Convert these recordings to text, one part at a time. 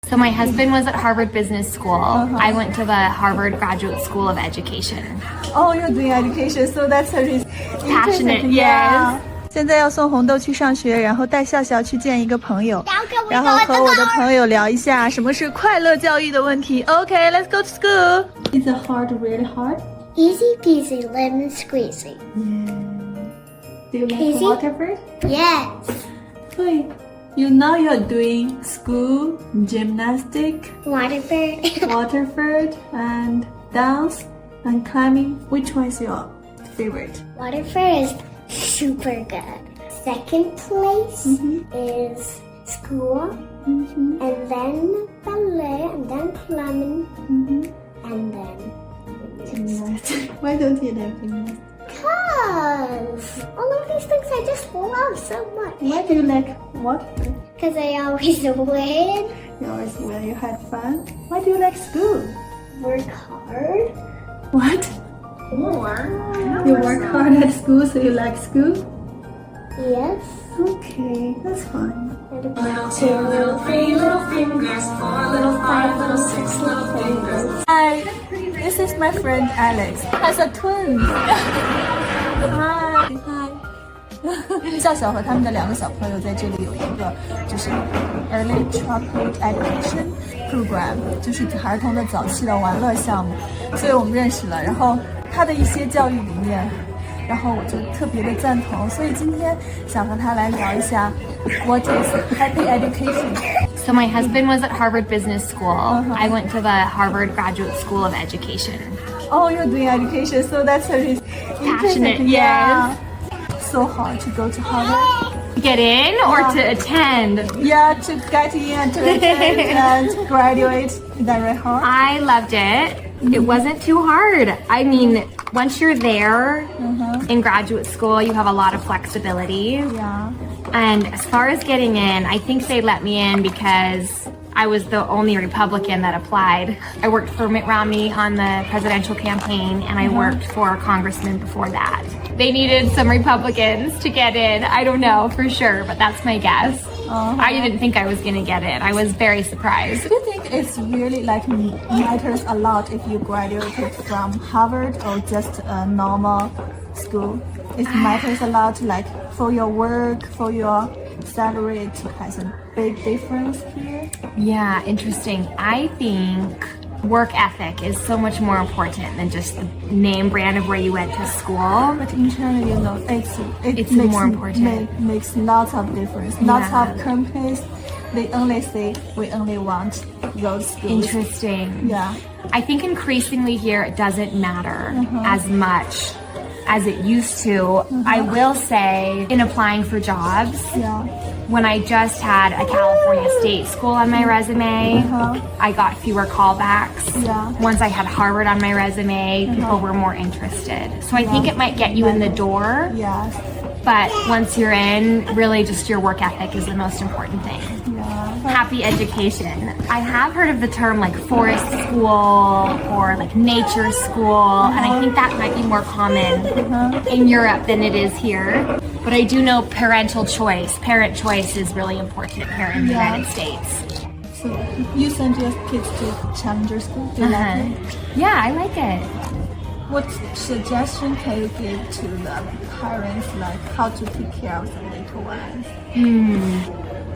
So my husband was at Harvard Business School. I went to the Harvard Graduate School of Education. Oh, you're doing education, so that's a reason. Passionate, Yeah. 现在要送红豆去上学，然后带笑笑去见一个朋友，然后和我的朋友聊一下什么是快乐教育的问题。Okay, let's go to school. Is it hard, really hard? Easy peasy, lemon squeezy. Do you like Easy? Waterford? Yes. Hey, now you're doing school, gymnastic, Waterford, and dance and climbing. Which one is your favorite? Waterford is super good. Second place is school, and then ballet, and then climbing, and then Gymnastics. Why don't you like gymnastics? because all of these things I just love so much. Why do you like Waterford? Because I always win, You always when you had fun. Why do you like school? work hard, What? more. You work hard at school, so you like school? Yes. Okay, that's fine. Little two, little three, little fingers, 4, little 5, little 6, little fingers. Hi, this is my friend Alex. Has a twin. Hi. 笑笑和他们的2个小朋友在这里有一个就是 Early Childhood Education Program， 就是儿童的早期的玩乐项目，所以我们认识了。然后他的一些教育理念，然后我就特别的赞同，所以今天想和他来聊一下 What is happy education? So my husband was at Harvard Business School. I went to the Harvard Graduate School of Education. Oh, you're doing education, so that's a reason. Passionate, Yeah. So hard to go to Harvard. Get in or to attend? Yeah, to get in, to attend, and to graduate. Is that right hard? I loved it. It wasn't too hard. I mean, once you're there in graduate school, you have a lot of flexibility. Yeah. And as far as getting in, I think they let me in because I was the only Republican that applied. I worked for Mitt Romney on the presidential campaign, and I worked for a congressman before that. They needed some Republicans to get in. I don't know for sure, but that's my guess. I didn't think I was going to get in. I was very surprised. Do you think it's really like matters a lot if you graduated from Harvard or just a normal school? It matters a lot, like for your work, for your salary. It has a big difference here. Yeah, interesting. I think work ethic is so much more important than just the name brand of where you went to school. But in China, you know, It's makes, more important. Makes lots of difference. Lots Yeah. of companies, they only say we only want those skills. Interesting. Yeah. I think increasingly here it doesn't matter as much as it used to. I will say, in applying for jobs, Yeah. when I just had a California state school on my resume, I got fewer callbacks. Yeah. Once I had Harvard on my resume, people were more interested. So I think it might get you in the door, Yes. but once you're in, really just your work ethic is the most important thing. Yeah. Happy education. I have heard of the term like forest school or like nature school, and I think that might be more common in Europe than it is here. But I do know parental choice. Parent choice is really important here in the United States. So you send your kids to Challenger School? Do you like it? Yeah, I like it. What suggestion can you give to the parents, like how to take care of the little ones?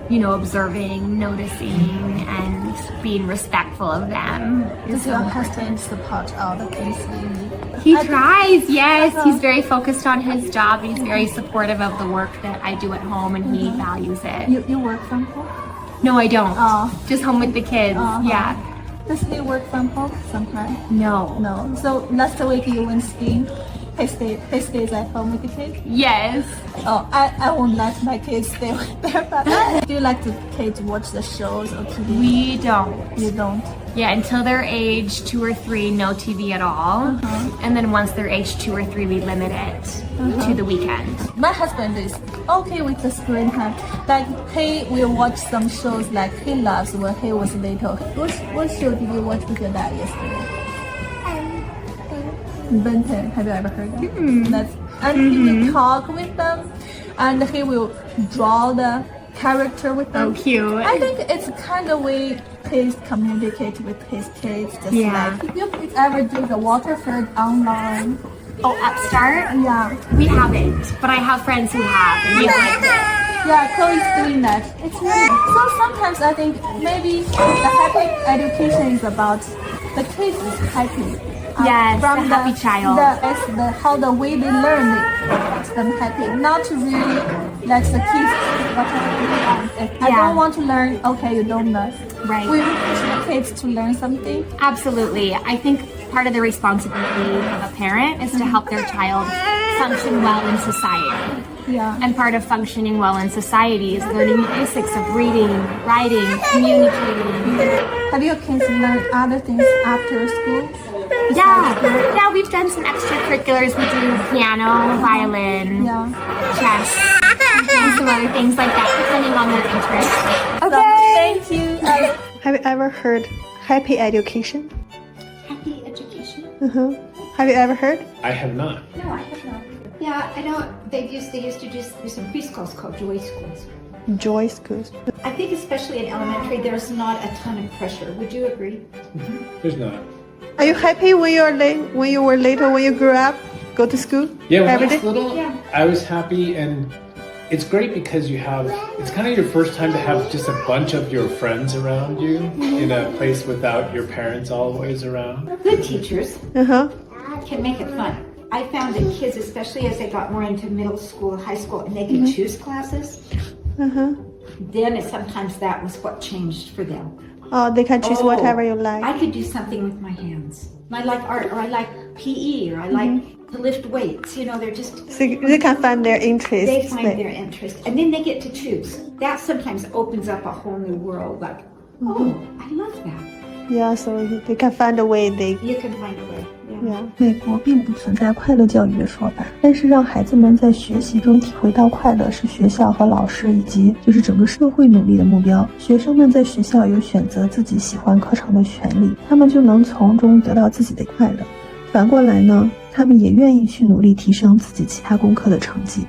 You know, observing, noticing, and being respectful of them. Does your husband support all the things you need? He tries, yes. He's very focused on his job. He's very supportive of the work that I do at home, and he values it. You work from home? No, I don't. Oh. Just home with the kids. Yeah. Does he work from home sometimes? No. No. So last week you went skiing. He stays at home with the kids? Yes. Oh, I won't let my kids stay with their father. Do you like the kids watch the shows or TV? We don't. You don't? Yeah, until they're age 2 or 3, no TV at all. And then once they're age 2 or 3, we limit it to the weekend. My husband is okay with the screen time. Like he will watch some shows like he loves when he was little. What show did you watch with your dad yesterday? Ben 10. Have you ever heard that? And he will talk with them, and he will draw the character with them. Oh, cute. I think it's kind of way kids communicate with his kids. Just Yeah. like, if you kids ever do the Waterford online. Oh, Upstart? Yeah. We haven't, but I have friends who have, and they liked it. Yeah, Chloe's doing that. It's really so sometimes I think maybe the happy education is about the kids is happy. Yes, from the happy child. How the way they learn makes them happy. Not to really let the kids whatever they want. If I Yeah. don't want to learn, okay, you don't learn. Right. We teach the kids to learn something. Absolutely. I think part of the responsibility of a parent is to help their child function well in society. Yeah. And part of functioning well in society is learning the basics of reading, writing, communicating. Have your kids learned other things after school? Yeah, we've done some extracurriculars. We do piano, violin, Yeah. chess, and some other things like that, depending on their interests. So, thank you. Have you ever heard happy education? Happy education? Have you ever heard? I have not. No, I have not. Yeah, I know they used to just do some preschools called joy schools. Joy schools. I think especially in elementary, there's not a ton of pressure. Would you agree? There's not. Are you happy when you were little, when you grew up, go to school? Yeah, when I every was day? little, I was happy, and it's great because it's kind of your first time to have just a bunch of your friends around you in a place without your parents always around. Good teachers Uh-huh. can make it fun. I found that kids, especially as they got more into middle school, high school, and they could choose classes, then sometimes that was what changed for them. Oh, they can choose whatever you like. I could do something with my hands. I like art, or I like PE, or I like to lift weights. You know, they're just, So they can find their interest. they find their interest. And then they get to choose. That sometimes opens up a whole new world. Like, oh, I love that. Yeah, so they can find a way. You can find a way. Yeah. 美国并不存在快乐教育的说法，但是让孩子们在学习中体会到快乐是学校和老师以及就是整个社会努力的目标。学生们在学校有选择自己喜欢课程的权利，他们就能从中得到自己的快乐。反过来呢，他们也愿意去努力提升自己其他功课的成绩。